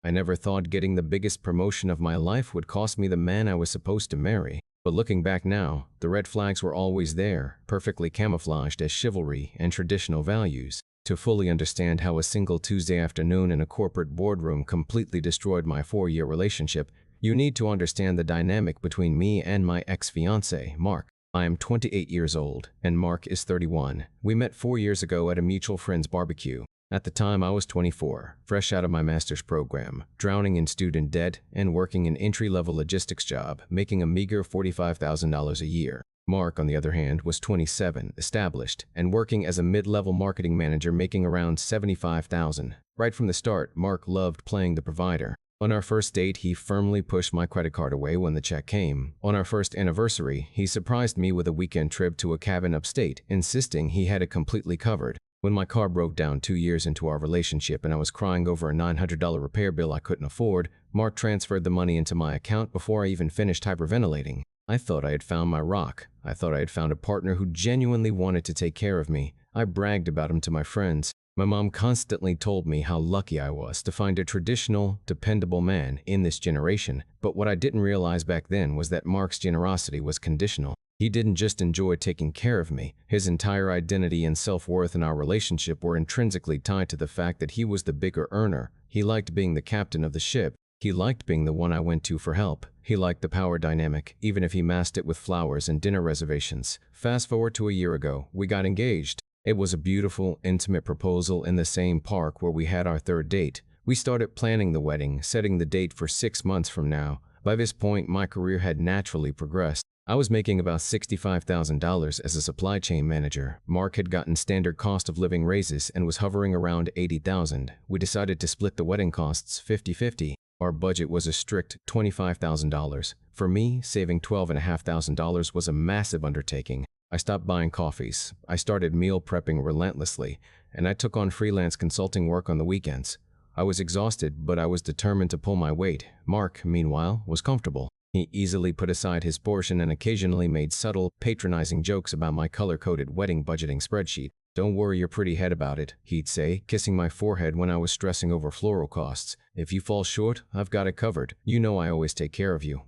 I never thought getting the biggest promotion of my life would cost me the man I was supposed to marry. But looking back now, the red flags were always there, perfectly camouflaged as chivalry and traditional values. To fully understand how a single Tuesday afternoon in a corporate boardroom completely destroyed my 4-year relationship, you need to understand the dynamic between me and my ex-fiancé, Mark. I am 28 years old, and Mark is 31. We met 4 years ago at a mutual friend's barbecue. At the time, I was 24, fresh out of my master's program, drowning in student debt, and working an entry-level logistics job, making a meager $45,000 a year. Mark, on the other hand, was 27, established, and working as a mid-level marketing manager making around $75,000. Right from the start, Mark loved playing the provider. On our first date, he firmly pushed my credit card away when the check came. On our first anniversary, he surprised me with a weekend trip to a cabin upstate, insisting he had it completely covered. When my car broke down 2 years into our relationship and I was crying over a $900 repair bill I couldn't afford, Mark transferred the money into my account before I even finished hyperventilating. I thought I had found my rock. I thought I had found a partner who genuinely wanted to take care of me. I bragged about him to my friends. My mom constantly told me how lucky I was to find a traditional, dependable man in this generation, but what I didn't realize back then was that Mark's generosity was conditional. He didn't just enjoy taking care of me. His entire identity and self-worth in our relationship were intrinsically tied to the fact that he was the bigger earner. He liked being the captain of the ship. He liked being the one I went to for help. He liked the power dynamic, even if he masked it with flowers and dinner reservations. Fast forward to a year ago, we got engaged. It was a beautiful, intimate proposal in the same park where we had our third date. We started planning the wedding, setting the date for 6 months from now. By this point, my career had naturally progressed. I was making about $65,000 as a supply chain manager. Mark had gotten standard cost of living raises and was hovering around $80,000. We decided to split the wedding costs 50-50. Our budget was a strict $25,000. For me, saving $12,500 was a massive undertaking. I stopped buying coffees. I started meal prepping relentlessly, and I took on freelance consulting work on the weekends. I was exhausted, but I was determined to pull my weight. Mark, meanwhile, was comfortable. He easily put aside his portion and occasionally made subtle, patronizing jokes about my color-coded wedding budgeting spreadsheet. "Don't worry your pretty head about it," he'd say, kissing my forehead when I was stressing over floral costs. "If you fall short, I've got it covered. You know I always take care of you."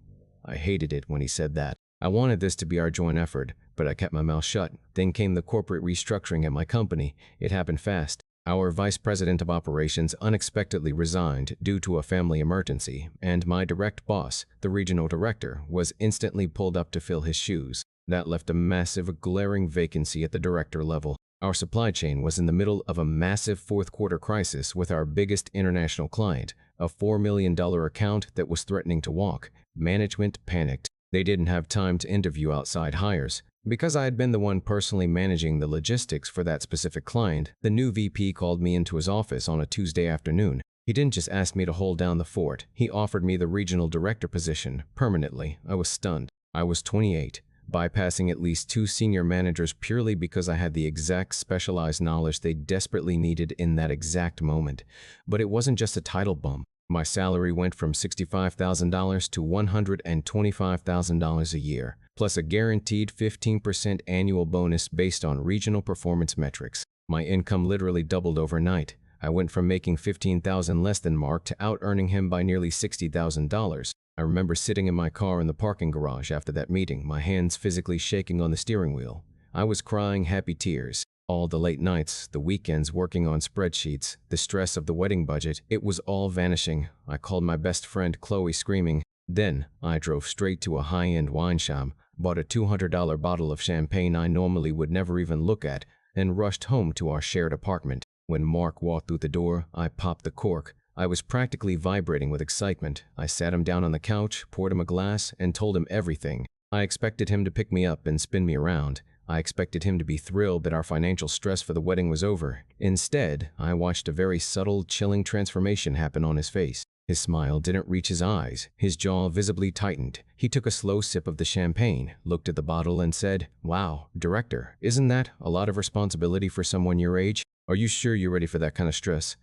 I hated it when he said that. I wanted this to be our joint effort, but I kept my mouth shut. Then came the corporate restructuring at my company. It happened fast. Our vice president of operations unexpectedly resigned due to a family emergency, and my direct boss, the regional director, was instantly pulled up to fill his shoes. That left a massive, glaring vacancy at the director level. Our supply chain was in the middle of a massive fourth-quarter crisis with our biggest international client, a $4 million account that was threatening to walk. Management panicked. They didn't have time to interview outside hires. Because I had been the one personally managing the logistics for that specific client, the new VP called me into his office on a Tuesday afternoon. He didn't just ask me to hold down the fort. He offered me the regional director position, permanently. I was stunned. I was 28, bypassing at least 2 senior managers purely because I had the exact specialized knowledge they desperately needed in that exact moment. But it wasn't just a title bump. My salary went from $65,000 to $125,000 a year, plus a guaranteed 15% annual bonus based on regional performance metrics. My income literally doubled overnight. I went from making $15,000 less than Mark to out-earning him by nearly $60,000. I remember sitting in my car in the parking garage after that meeting, my hands physically shaking on the steering wheel. I was crying happy tears. All the late nights, the weekends working on spreadsheets, the stress of the wedding budget, it was all vanishing. I called my best friend Chloe screaming. Then, I drove straight to a high-end wine shop, bought a $200 bottle of champagne I normally would never even look at, and rushed home to our shared apartment. When Mark walked through the door, I popped the cork. I was practically vibrating with excitement. I sat him down on the couch, poured him a glass, and told him everything. I expected him to pick me up and spin me around. I expected him to be thrilled that our financial stress for the wedding was over. Instead, I watched a very subtle, chilling transformation happen on his face. His smile didn't reach his eyes. His jaw visibly tightened. He took a slow sip of the champagne, looked at the bottle, and said, "Wow, Director, isn't that a lot of responsibility for someone your age? Are you sure you're ready for that kind of stress?"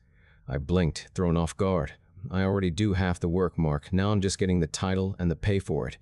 I blinked, thrown off guard. "I already do half the work, Mark. Now I'm just getting the title and the pay for it.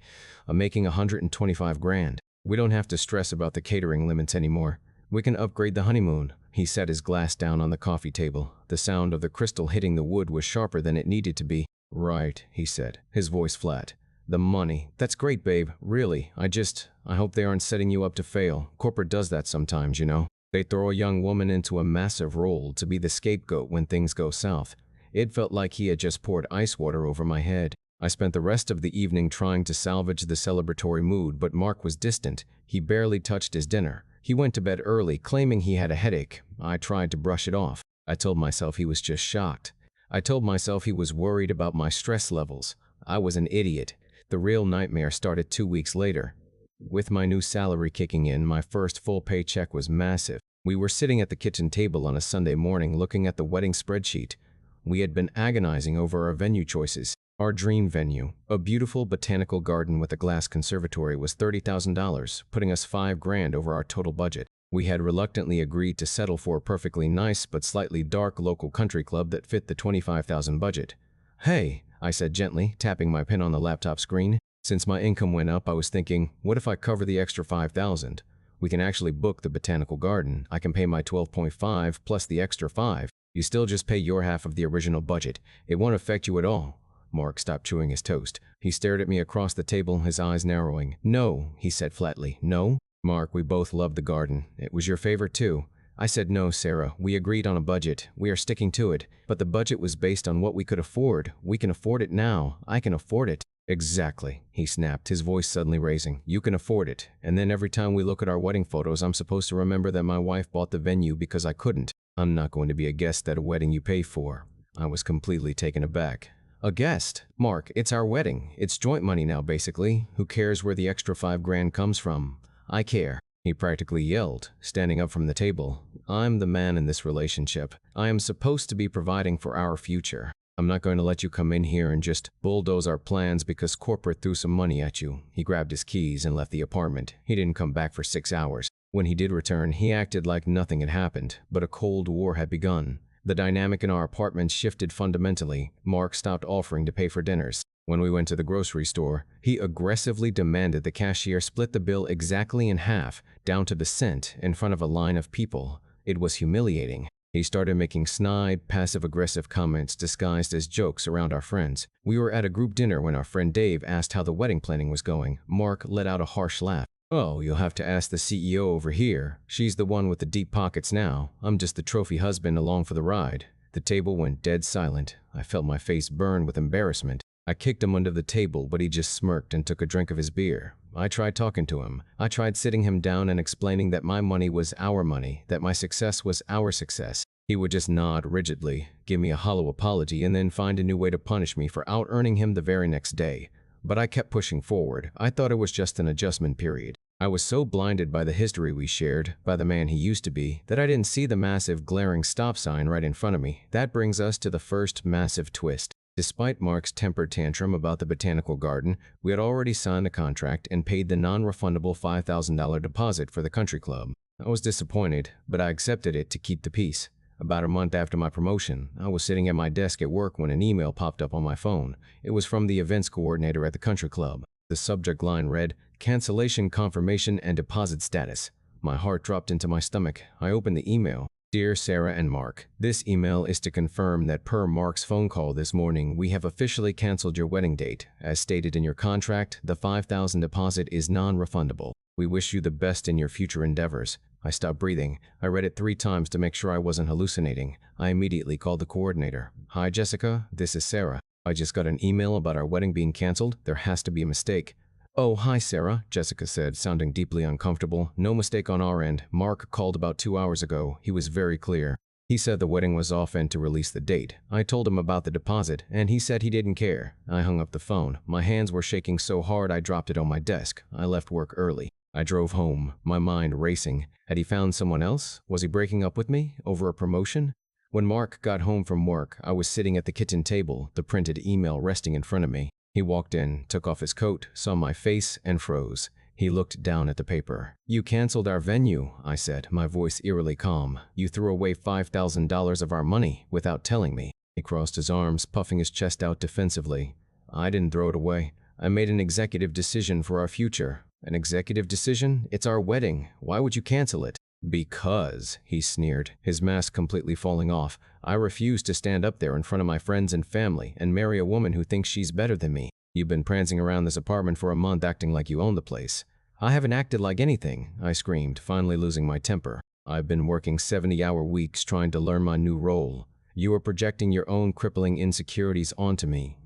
I'm making $125 grand. We don't have to stress about the catering limits anymore. We can upgrade the honeymoon. He set his glass down on the coffee table. The sound of the crystal hitting the wood was sharper than it needed to be. Right, he said, his voice flat. The money. That's great, babe. Really. I hope they aren't setting you up to fail. Corporate does that sometimes, you know. They throw a young woman into a massive role to be the scapegoat when things go south. It felt like he had just poured ice water over my head. I spent the rest of the evening trying to salvage the celebratory mood, but Mark was distant. He barely touched his dinner. He went to bed early, claiming he had a headache. I tried to brush it off. I told myself he was just shocked. I told myself he was worried about my stress levels. I was an idiot. The real nightmare started 2 weeks later. With my new salary kicking in, my first full paycheck was massive. We were sitting at the kitchen table on a Sunday morning looking at the wedding spreadsheet. We had been agonizing over our venue choices. Our dream venue, a beautiful botanical garden with a glass conservatory, was $30,000, putting us $5,000 over our total budget. We had reluctantly agreed to settle for a perfectly nice but slightly dark local country club that fit the $25,000 budget. Hey, I said gently, tapping my pen on the laptop screen. Since my income went up, I was thinking, what if I cover the extra $5,000? We can actually book the botanical garden. I can pay my $12.5 plus the extra $5. You still just pay your half of the original budget. It won't affect you at all. Mark stopped chewing his toast. He stared at me across the table, his eyes narrowing. No, he said flatly. No? Mark, we both loved the garden. It was your favorite too. I said, no, Sarah. We agreed on a budget. We are sticking to it. But the budget was based on what we could afford. We can afford it now. I can afford it. Exactly, he snapped, his voice suddenly raising. You can afford it. And then every time we look at our wedding photos, I'm supposed to remember that my wife bought the venue because I couldn't. I'm not going to be a guest at a wedding you pay for. I was completely taken aback. A guest? Mark, it's our wedding. It's joint money now, basically. Who cares where the extra $5,000 comes from? I care, he practically yelled, standing up from the table. I'm the man in this relationship. I am supposed to be providing for our future. I'm not going to let you come in here and just bulldoze our plans because corporate threw some money at you. He grabbed his keys and left the apartment. He didn't come back for 6 hours. When he did return, he acted like nothing had happened, but a cold war had begun. The dynamic in our apartment shifted fundamentally. Mark stopped offering to pay for dinners. When we went to the grocery store, he aggressively demanded the cashier split the bill exactly in half, down to the cent, in front of a line of people. It was humiliating. He started making snide, passive-aggressive comments disguised as jokes around our friends. We were at a group dinner when our friend Dave asked how the wedding planning was going. Mark let out a harsh laugh. Oh, you'll have to ask the CEO over here. She's the one with the deep pockets now. I'm just the trophy husband along for the ride. The table went dead silent. I felt my face burn with embarrassment. I kicked him under the table, but he just smirked and took a drink of his beer. I tried talking to him. I tried sitting him down and explaining that my money was our money, that my success was our success. He would just nod rigidly, give me a hollow apology, and then find a new way to punish me for out-earning him the very next day. But I kept pushing forward. I thought it was just an adjustment period. I was so blinded by the history we shared, by the man he used to be, that I didn't see the massive glaring stop sign right in front of me. That brings us to the first massive twist. Despite Mark's temper tantrum about the botanical garden, we had already signed a contract and paid the non-refundable $5,000 deposit for the country club. I was disappointed, but I accepted it to keep the peace. About a month after my promotion, I was sitting at my desk at work when an email popped up on my phone. It was from the events coordinator at the country club. The subject line read, "Cancellation confirmation and deposit status." My heart dropped into my stomach. I opened the email. Dear Sarah and Mark, this email is to confirm that per Mark's phone call this morning, we have officially canceled your wedding date. As stated in your contract, the $5,000 deposit is non-refundable. We wish you the best in your future endeavors. I stopped breathing. I read it 3 times to make sure I wasn't hallucinating. I immediately called the coordinator. Hi Jessica, this is Sarah. I just got an email about our wedding being canceled. There has to be a mistake. Oh, hi Sarah, Jessica said, sounding deeply uncomfortable. No mistake on our end. Mark called about 2 hours ago. He was very clear. He said the wedding was off and to release the date. I told him about the deposit, and he said he didn't care. I hung up the phone. My hands were shaking so hard I dropped it on my desk. I left work early. I drove home, my mind racing. Had he found someone else? Was he breaking up with me over a promotion? When Mark got home from work, I was sitting at the kitchen table, the printed email resting in front of me. He walked in, took off his coat, saw my face, and froze. He looked down at the paper. You canceled our venue, I said, my voice eerily calm. You threw away $5,000 of our money without telling me. He crossed his arms, puffing his chest out defensively. I didn't throw it away. I made an executive decision for our future. An executive decision? It's our wedding. Why would you cancel it? Because, he sneered, his mask completely falling off, I refuse to stand up there in front of my friends and family and marry a woman who thinks she's better than me. You've been prancing around this apartment for a month acting like you own the place. I haven't acted like anything, I screamed, finally losing my temper. I've been working 70-hour weeks trying to learn my new role. You are projecting your own crippling insecurities onto me.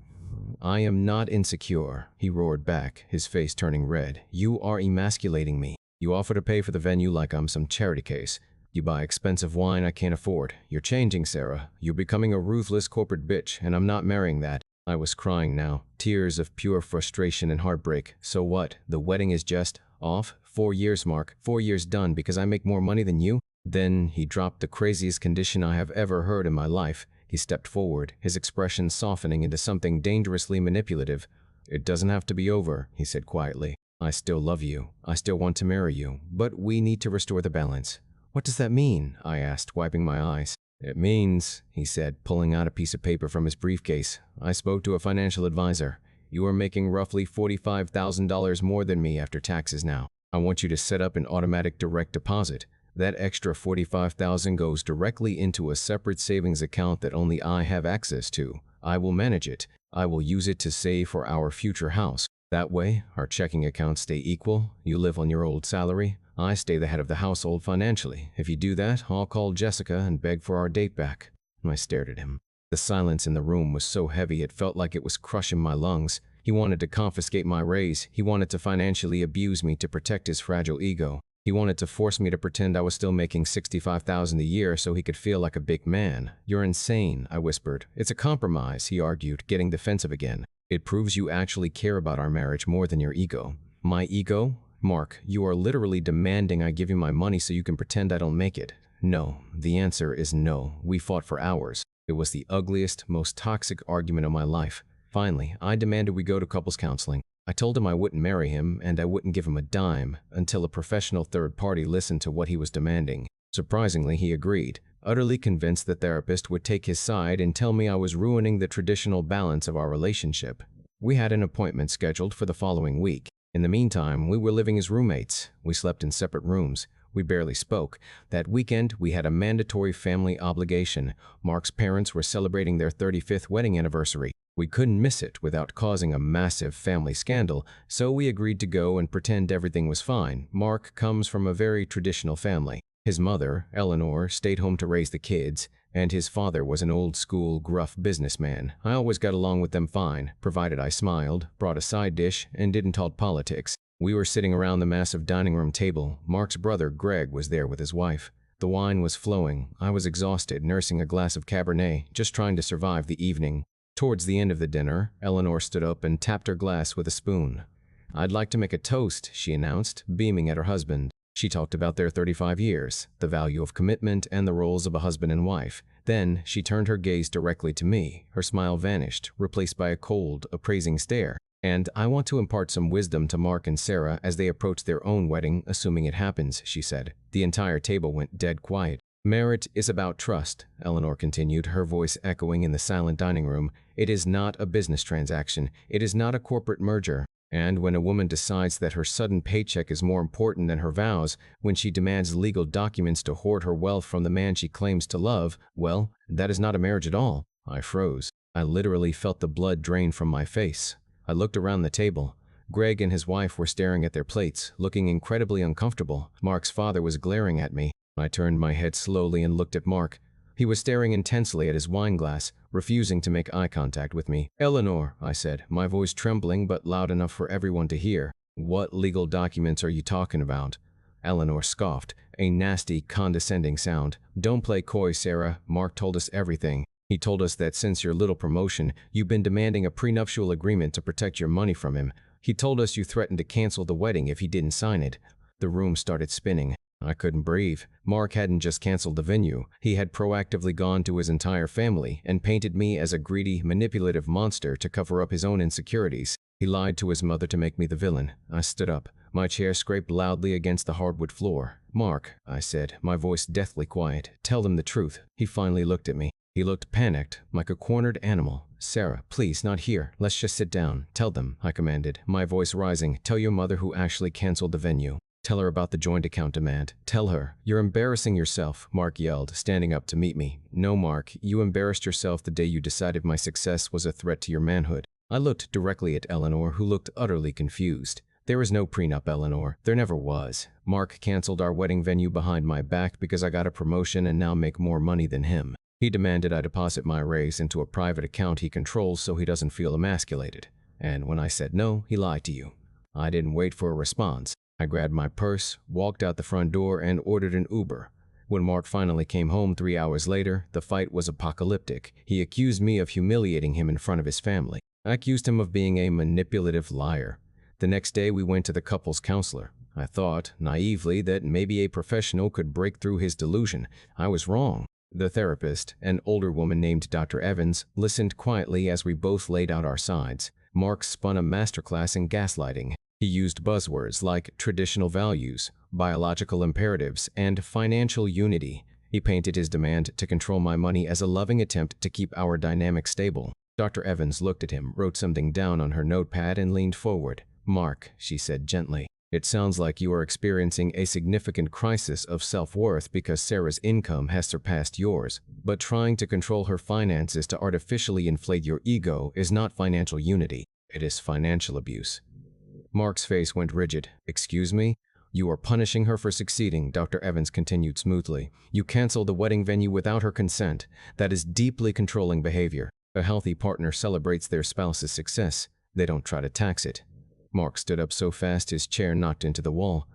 I am not insecure, he roared back, his face turning red. You are emasculating me. You offer to pay for the venue like I'm some charity case. You buy expensive wine I can't afford. You're changing, Sarah. You're becoming a ruthless corporate bitch, and I'm not marrying that. I was crying now, tears of pure frustration and heartbreak. So what? The wedding is just off? 4 years, Mark. 4 years done because I make more money than you? Then he dropped the craziest condition I have ever heard in my life. He stepped forward, his expression softening into something dangerously manipulative. It doesn't have to be over, he said quietly. I still love you. I still want to marry you. But we need to restore the balance. What does that mean? I asked, wiping my eyes. It means, he said, pulling out a piece of paper from his briefcase. I spoke to a financial advisor. You are making roughly $45,000 more than me after taxes now. I want you to set up an automatic direct deposit. That extra $45,000 goes directly into a separate savings account that only I have access to. I will manage it. I will use it to save for our future house. That way, our checking accounts stay equal. You live on your old salary. I stay the head of the household financially. If you do that, I'll call Jessica and beg for our date back. I stared at him. The silence in the room was so heavy it felt like it was crushing my lungs. He wanted to confiscate my raise. He wanted to financially abuse me to protect his fragile ego. He wanted to force me to pretend I was still making $65,000 a year so he could feel like a big man. You're insane, I whispered. It's a compromise, he argued, getting defensive again. It proves you actually care about our marriage more than your ego. My ego? Mark, you are literally demanding I give you my money so you can pretend I don't make it. No. The answer is no. We fought for hours. It was the ugliest, most toxic argument of my life. Finally, I demanded we go to couples counseling. I told him I wouldn't marry him and I wouldn't give him a dime until a professional third party listened to what he was demanding. Surprisingly, he agreed, utterly convinced the therapist would take his side and tell me I was ruining the traditional balance of our relationship. We had an appointment scheduled for the following week. In the meantime, we were living as roommates. We slept in separate rooms. We barely spoke. That weekend, we had a mandatory family obligation. Mark's parents were celebrating their 35th wedding anniversary. We couldn't miss it without causing a massive family scandal, so we agreed to go and pretend everything was fine. Mark comes from a very traditional family. His mother, Eleanor, stayed home to raise the kids, and his father was an old-school, gruff businessman. I always got along with them fine, provided I smiled, brought a side dish, and didn't talk politics. We were sitting around the massive dining room table. Mark's brother, Greg, was there with his wife. The wine was flowing. I was exhausted, nursing a glass of Cabernet, just trying to survive the evening. Towards the end of the dinner, Eleanor stood up and tapped her glass with a spoon. I'd like to make a toast, she announced, beaming at her husband. She talked about their 35 years, the value of commitment, and the roles of a husband and wife. Then she turned her gaze directly to me. Her smile vanished, replaced by a cold, appraising stare. And I want to impart some wisdom to Mark and Sarah as they approach their own wedding, assuming it happens, she said. The entire table went dead quiet. Marriage is about trust, Eleanor continued, her voice echoing in the silent dining room. It is not a business transaction. It is not a corporate merger. And when a woman decides that her sudden paycheck is more important than her vows, when she demands legal documents to hoard her wealth from the man she claims to love, well, that is not a marriage at all. I froze. I literally felt the blood drain from my face. I looked around the table. Greg and his wife were staring at their plates, looking incredibly uncomfortable. Mark's father was glaring at me. I turned my head slowly and looked at Mark. He was staring intensely at his wine glass, refusing to make eye contact with me. Eleanor, I said, my voice trembling but loud enough for everyone to hear. What legal documents are you talking about? Eleanor scoffed, a nasty, condescending sound. Don't play coy, Sarah. Mark told us everything. He told us that since your little promotion, you've been demanding a prenuptial agreement to protect your money from him. He told us you threatened to cancel the wedding if he didn't sign it. The room started spinning. I couldn't breathe. Mark hadn't just canceled the venue. He had proactively gone to his entire family and painted me as a greedy, manipulative monster to cover up his own insecurities. He lied to his mother to make me the villain. I stood up. My chair scraped loudly against the hardwood floor. Mark, I said, my voice deathly quiet, tell them the truth. He finally looked at me. He looked panicked, like a cornered animal. Sarah, please, not here. Let's just sit down. Tell them, I commanded, my voice rising. Tell your mother who actually canceled the venue. Tell her about the joint account demand. Tell her. You're embarrassing yourself, Mark yelled, standing up to meet me. No, Mark, you embarrassed yourself the day you decided my success was a threat to your manhood. I looked directly at Eleanor, who looked utterly confused. There was no prenup, Eleanor. There never was. Mark canceled our wedding venue behind my back because I got a promotion and now make more money than him. He demanded I deposit my raise into a private account he controls so he doesn't feel emasculated. And when I said no, he lied to you. I didn't wait for a response. I grabbed my purse, walked out the front door, and ordered an Uber. When Mark finally came home 3 hours later, the fight was apocalyptic. He accused me of humiliating him in front of his family. I accused him of being a manipulative liar. The next day, we went to the couple's counselor. I thought, naively, that maybe a professional could break through his delusion. I was wrong. The therapist, an older woman named Dr. Evans, listened quietly as we both laid out our sides. Mark spun a masterclass in gaslighting. He used buzzwords like traditional values, biological imperatives, and financial unity. He painted his demand to control my money as a loving attempt to keep our dynamic stable. Dr. Evans looked at him, wrote something down on her notepad, and leaned forward. Mark, she said gently, it sounds like you are experiencing a significant crisis of self-worth because Sarah's income has surpassed yours. But trying to control her finances to artificially inflate your ego is not financial unity. It is financial abuse. Mark's face went rigid. Excuse me? You are punishing her for succeeding, Dr. Evans continued smoothly. You canceled the wedding venue without her consent. That is deeply controlling behavior. A healthy partner celebrates their spouse's success. They don't try to tax it. Mark stood up so fast his chair knocked into the wall.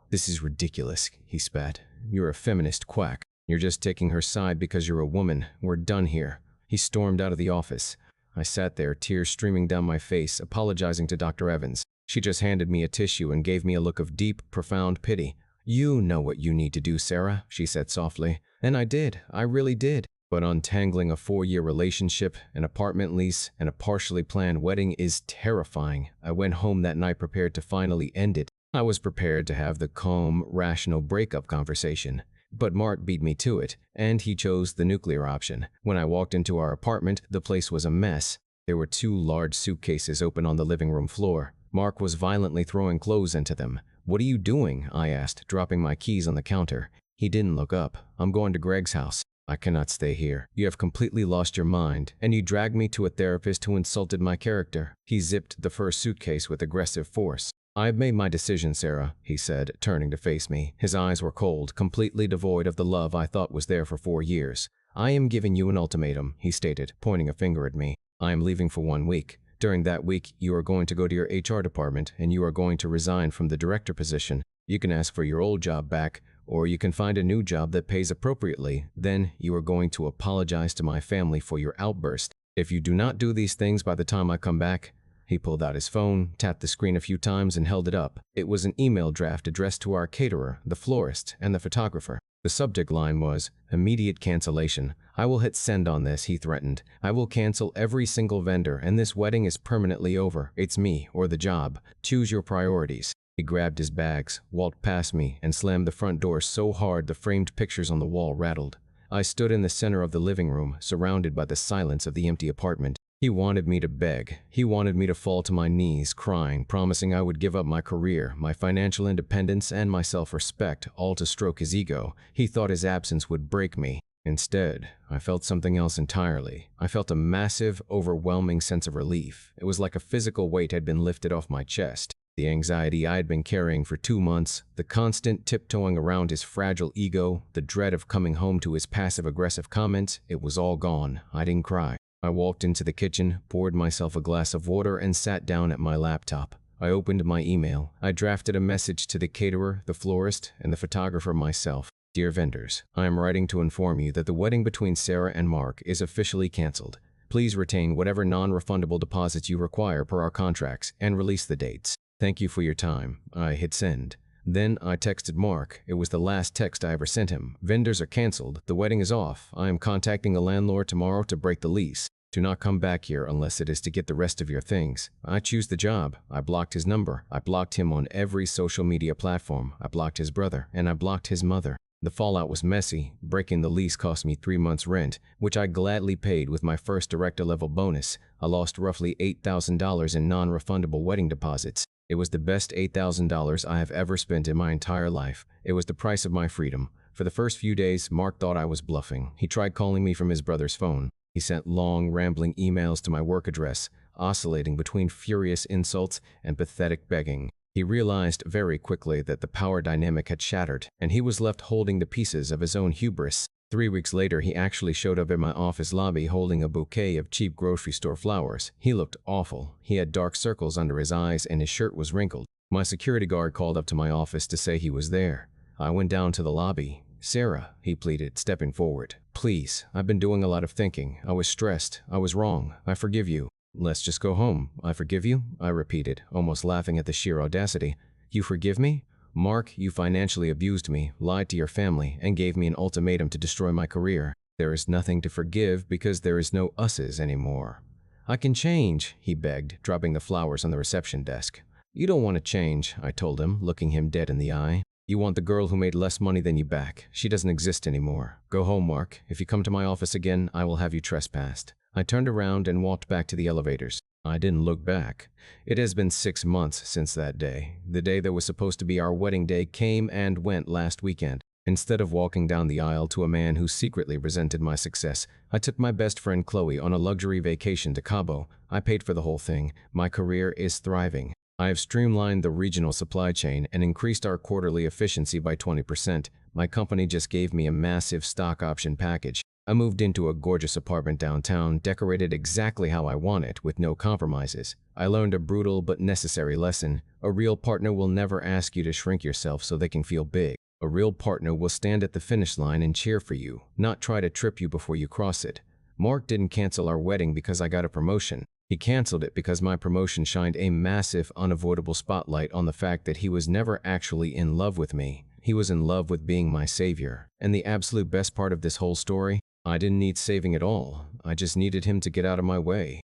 This is ridiculous, he spat. You're a feminist quack. You're just taking her side because you're a woman. We're done here. He stormed out of the office. I sat there, tears streaming down my face, apologizing to Dr. Evans. She just handed me a tissue and gave me a look of deep, profound pity. You know what you need to do, Sarah, she said softly. And I did. I really did. But untangling a 4-year relationship, an apartment lease, and a partially planned wedding is terrifying. I went home that night prepared to finally end it. I was prepared to have the calm, rational breakup conversation. But Mark beat me to it, and he chose the nuclear option. When I walked into our apartment, the place was a mess. There were 2 large suitcases open on the living room floor. Mark was violently throwing clothes into them. What are you doing? I asked, dropping my keys on the counter. He didn't look up. I'm going to Greg's house. I cannot stay here. You have completely lost your mind, and you dragged me to a therapist who insulted my character. He zipped the first suitcase with aggressive force. I have made my decision, Sarah, he said, turning to face me. His eyes were cold, completely devoid of the love I thought was there for 4 years. I am giving you an ultimatum, he stated, pointing a finger at me. I am leaving for 1 week. During that week, you are going to go to your HR department, and you are going to resign from the director position. You can ask for your old job back, or you can find a new job that pays appropriately. Then you are going to apologize to my family for your outburst. If you do not do these things by the time I come back, he pulled out his phone, tapped the screen a few times, and held it up. It was an email draft addressed to our caterer, the florist, and the photographer. The subject line was, immediate cancellation. I will hit send on this, he threatened. I will cancel every single vendor, and this wedding is permanently over. It's me or the job. Choose your priorities. He grabbed his bags, walked past me, and slammed the front door so hard the framed pictures on the wall rattled. I stood in the center of the living room, surrounded by the silence of the empty apartment. He wanted me to beg. He wanted me to fall to my knees, crying, promising I would give up my career, my financial independence, and my self-respect, all to stroke his ego. He thought his absence would break me. Instead, I felt something else entirely. I felt a massive, overwhelming sense of relief. It was like a physical weight had been lifted off my chest. The anxiety I had been carrying for 2 months, the constant tiptoeing around his fragile ego, the dread of coming home to his passive-aggressive comments, it was all gone. I didn't cry. I walked into the kitchen, poured myself a glass of water, and sat down at my laptop. I opened my email. I drafted a message to the caterer, the florist, and the photographer myself. Dear vendors, I am writing to inform you that the wedding between Sarah and Mark is officially canceled. Please retain whatever non-refundable deposits you require per our contracts and release the dates. Thank you for your time. I hit send. Then I texted Mark. It was the last text I ever sent him. Vendors are canceled. The wedding is off. I am contacting a landlord tomorrow to break the lease. Do not come back here unless it is to get the rest of your things. I choose the job. I blocked his number. I blocked him on every social media platform. I blocked his brother, and I blocked his mother. The fallout was messy. Breaking the lease cost me 3 months' rent, which I gladly paid with my first director-level bonus. I lost roughly $8,000 in non-refundable wedding deposits. It was the best $8,000 I have ever spent in my entire life. It was the price of my freedom. For the first few days, Mark thought I was bluffing. He tried calling me from his brother's phone. He sent long, rambling emails to my work address, oscillating between furious insults and pathetic begging. He realized very quickly that the power dynamic had shattered, and he was left holding the pieces of his own hubris. 3 weeks later, he actually showed up in my office lobby holding a bouquet of cheap grocery store flowers. He looked awful. He had dark circles under his eyes and his shirt was wrinkled. My security guard called up to my office to say he was there. I went down to the lobby. "Sarah," he pleaded, stepping forward. "Please, I've been doing a lot of thinking. I was stressed. I was wrong. I forgive you." "Let's just go home." "I forgive you?" I repeated, almost laughing at the sheer audacity. "You forgive me? Mark, you financially abused me, lied to your family, and gave me an ultimatum to destroy my career. There is nothing to forgive because there is no us's anymore." "I can change," he begged, dropping the flowers on the reception desk. "You don't want to change," I told him, looking him dead in the eye. "You want the girl who made less money than you back. She doesn't exist anymore. Go home, Mark. If you come to my office again, I will have you trespassed." I turned around and walked back to the elevators. I didn't look back. It has been 6 months since that day. The day that was supposed to be our wedding day came and went last weekend. Instead of walking down the aisle to a man who secretly resented my success, I took my best friend Chloe on a luxury vacation to Cabo. I paid for the whole thing. My career is thriving. I have streamlined the regional supply chain and increased our quarterly efficiency by 20%. My company just gave me a massive stock option package. I moved into a gorgeous apartment downtown, decorated exactly how I want it, with no compromises. I learned a brutal but necessary lesson. A real partner will never ask you to shrink yourself so they can feel big. A real partner will stand at the finish line and cheer for you, not try to trip you before you cross it. Mark didn't cancel our wedding because I got a promotion. He canceled it because my promotion shined a massive, unavoidable spotlight on the fact that he was never actually in love with me. He was in love with being my savior. And the absolute best part of this whole story? I didn't need saving at all. I just needed him to get out of my way.